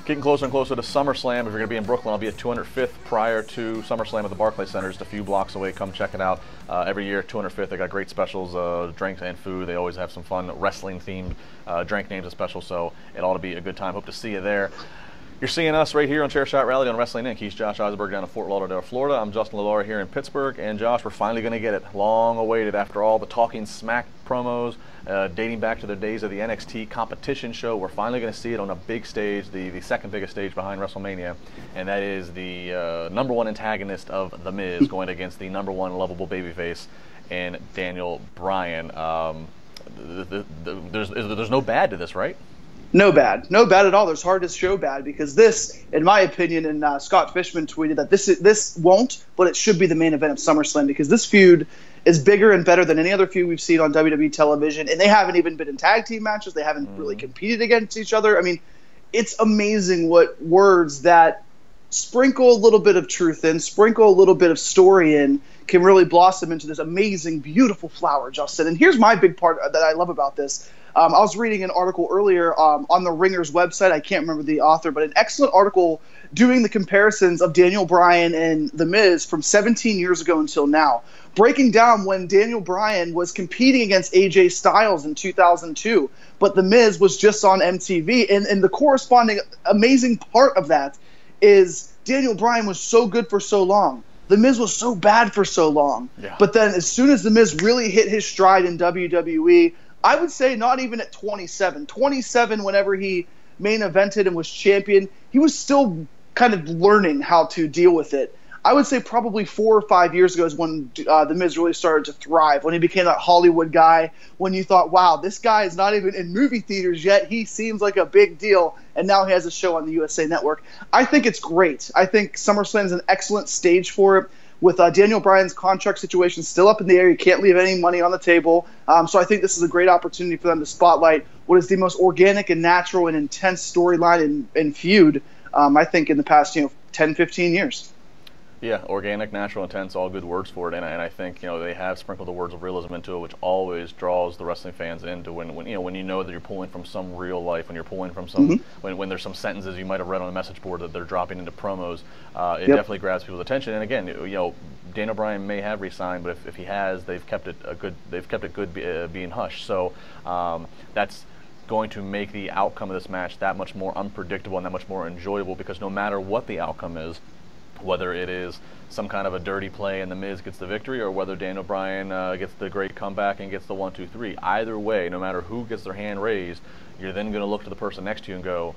Getting closer and closer to SummerSlam. If you're going to be in Brooklyn, I'll be at 205th prior to SummerSlam at the Barclays Center, just a few blocks away. Come check it out. Every year, 205th, they got great specials, drinks and food. They always have some fun wrestling-themed drink names and specials, so it ought to be a good time. Hope to see you there. You're seeing us right here on Chairshot Rally on Wrestling Inc. He's Josh Eisenberg down in Fort Lauderdale, Florida. I'm Justin LaLaura here in Pittsburgh. And Josh, we're finally going to get it. Long awaited after all the Talking Smack promos dating back to the days of the NXT competition show. We're finally going to see it on a big stage, the second biggest stage behind WrestleMania. And that is the #1 antagonist of The Miz going against the #1 lovable babyface and Daniel Bryan. There's no bad to this, right? No bad at all. There's hard to show bad because this, in my opinion, and Scott Fishman tweeted that this won't, but it should be the main event of SummerSlam because this feud is bigger and better than any other feud we've seen on WWE television, and they haven't even been in tag team matches. They haven't really competed against each other. I mean, it's amazing what words that sprinkle a little bit of truth in, sprinkle a little bit of story in, can really blossom into this amazing, beautiful flower, Justin. And here's my big part that I love about this. I was reading an article earlier on the Ringer's website. I can't remember the author, but an excellent article doing the comparisons of Daniel Bryan and The Miz from 17 years ago until now, breaking down when Daniel Bryan was competing against AJ Styles in 2002, but The Miz was just on MTV. And the corresponding amazing part of that is Daniel Bryan was so good for so long. The Miz was so bad for so long. Yeah. But then as soon as The Miz really hit his stride in WWE, I would say not even at 27. 27, whenever he main evented and was champion, he was still kind of learning how to deal with it. I would say probably 4 or 5 years ago is when The Miz really started to thrive, when he became that Hollywood guy, when you thought, wow, this guy is not even in movie theaters yet. He seems like a big deal, and now he has a show on the USA Network. I think it's great. I think SummerSlam is an excellent stage for it. With Daniel Bryan's contract situation still up in the air, you can't leave any money on the table. So I think this is a great opportunity for them to spotlight what is the most organic and natural and intense storyline and feud, I think, in the past 10, 15 years. Yeah, organic, natural, intense, all good words for it, and I think they have sprinkled the words of realism into it, which always draws the wrestling fans into when you know that you're pulling from some real life, when you're pulling from some when there's some sentences you might have read on a message board that they're dropping into promos, it definitely grabs people's attention. And again, Daniel Bryan may have re-signed, but if he has, they've kept it good being hushed. So that's going to make the outcome of this match that much more unpredictable and that much more enjoyable, because no matter what the outcome is, whether it is some kind of a dirty play and The Miz gets the victory, or whether Daniel Bryan gets the great comeback and gets the 1, 2, 3. Either way, no matter who gets their hand raised, you're then going to look to the person next to you and go,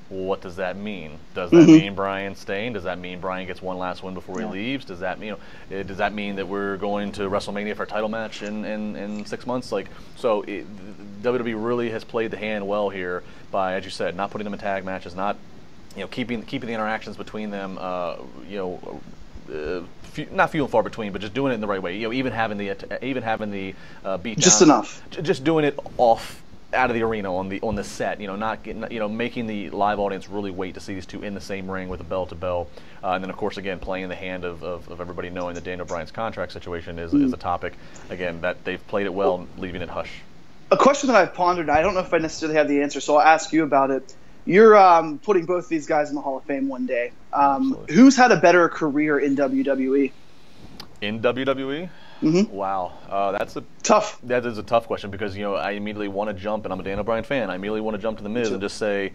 well, what does that mean? Does that mean Bryan's staying? Does that mean Bryan gets one last win before he leaves? Does that mean that we're going to WrestleMania for a title match in 6 months? WWE really has played the hand well here by, as you said, not putting them in tag matches, not keeping the interactions between them, not few and far between, but just doing it in the right way. Even having the beat just down, enough, just doing it out of the arena on the set. Not getting, making the live audience really wait to see these two in the same ring with a bell to bell, and then of course again playing the hand of everybody knowing that Daniel Bryan's contract situation is a topic. Again, that they've played it well, leaving it hush. A question that I've pondered, I don't know if I necessarily have the answer, so I'll ask you about it. You're putting both these guys in the Hall of Fame one day. Who's had a better career in WWE? In WWE? Wow, that's tough. That is a tough question because I immediately want to jump, and I'm a Daniel Bryan fan. I immediately want to jump to The Miz and just say,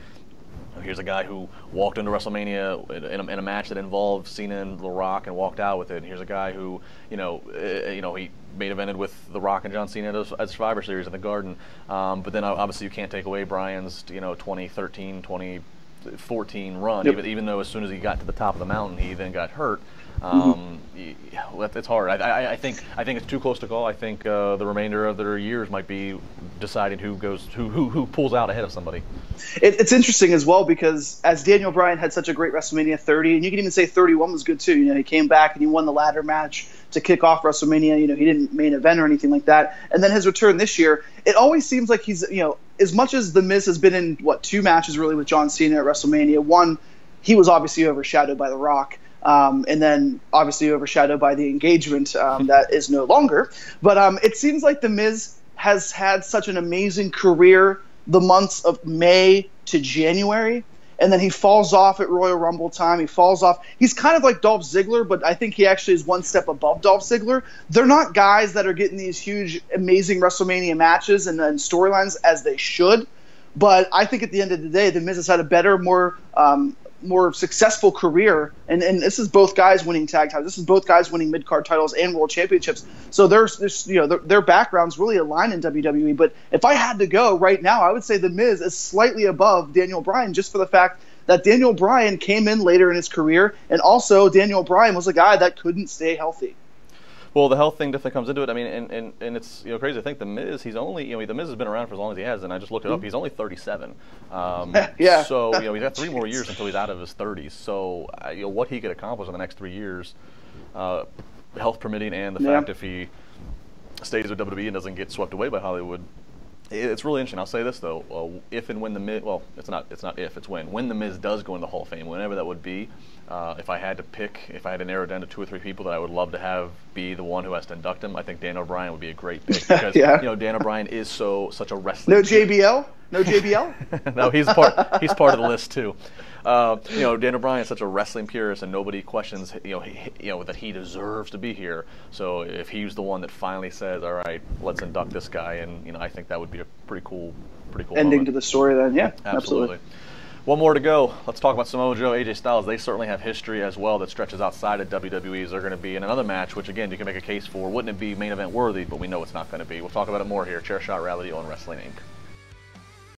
here's a guy who walked into WrestleMania in a match that involved Cena and The Rock and walked out with it. And here's a guy who, he main evented with The Rock and John Cena at Survivor Series in the Garden. But then obviously you can't take away Bryan's 2013, 2014 run, even though as soon as he got to the top of the mountain, he then got hurt. It's hard. I think it's too close to call. I think the remainder of their years might be deciding who pulls out ahead of somebody. It's interesting as well because as Daniel Bryan had such a great WrestleMania 30, and you can even say 31 was good too. He came back and he won the ladder match to kick off WrestleMania. He didn't main event or anything like that. And then his return this year, it always seems like he's as much as The Miz has been in 2 matches really with John Cena at WrestleMania. One, he was obviously overshadowed by The Rock. And then obviously overshadowed by the engagement that is no longer. But it seems like The Miz has had such an amazing career the months of May to January. and then he falls off at Royal Rumble time. He falls off. He's kind of like Dolph Ziggler, but I think he actually is one step above Dolph Ziggler. They're not guys that are getting these huge, amazing WrestleMania matches and storylines as they should. But I think at the end of the day, The Miz has had a better, more successful career, and this is both guys winning tag titles. This is both guys winning mid-card titles and world championships. So their backgrounds really align in WWE. But if I had to go right now, I would say The Miz is slightly above Daniel Bryan, just for the fact that Daniel Bryan came in later in his career, and also Daniel Bryan was a guy that couldn't stay healthy. Well, the health thing definitely comes into it. I mean, and it's crazy to think The Miz. He's only The Miz has been around for as long as he has, and I just looked it up. He's only 37. Yeah. So he's got 3 more years until he's out of his 30s. So what he could accomplish in the next 3 years, health permitting, and the fact if he stays with WWE and doesn't get swept away by Hollywood. It's really interesting. I'll say this though: if and when the Miz, well, it's not if, it's when the Miz does go into the Hall of Fame, whenever that would be. If I had to narrow it down to 2 or 3 people that I would love to have be the one who has to induct him, I think Dan O'Brien would be a great pick because Dan O'Brien is such a wrestling. No JBL, no JBL. No, he's part of the list too. Dan O'Brien is such a wrestling purist, and nobody questions that he deserves to be here. So if he's the one that finally says, "All right, let's induct this guy," and I think that would be a pretty cool ending moment to the story. Then, yeah, absolutely. One more to go. Let's talk about Samoa Joe, AJ Styles. They certainly have history as well that stretches outside of WWE. They're going to be in another match, which again you can make a case for. Wouldn't it be main event worthy? But we know it's not going to be. We'll talk about it more here. Chairshot Reality on Wrestling Inc.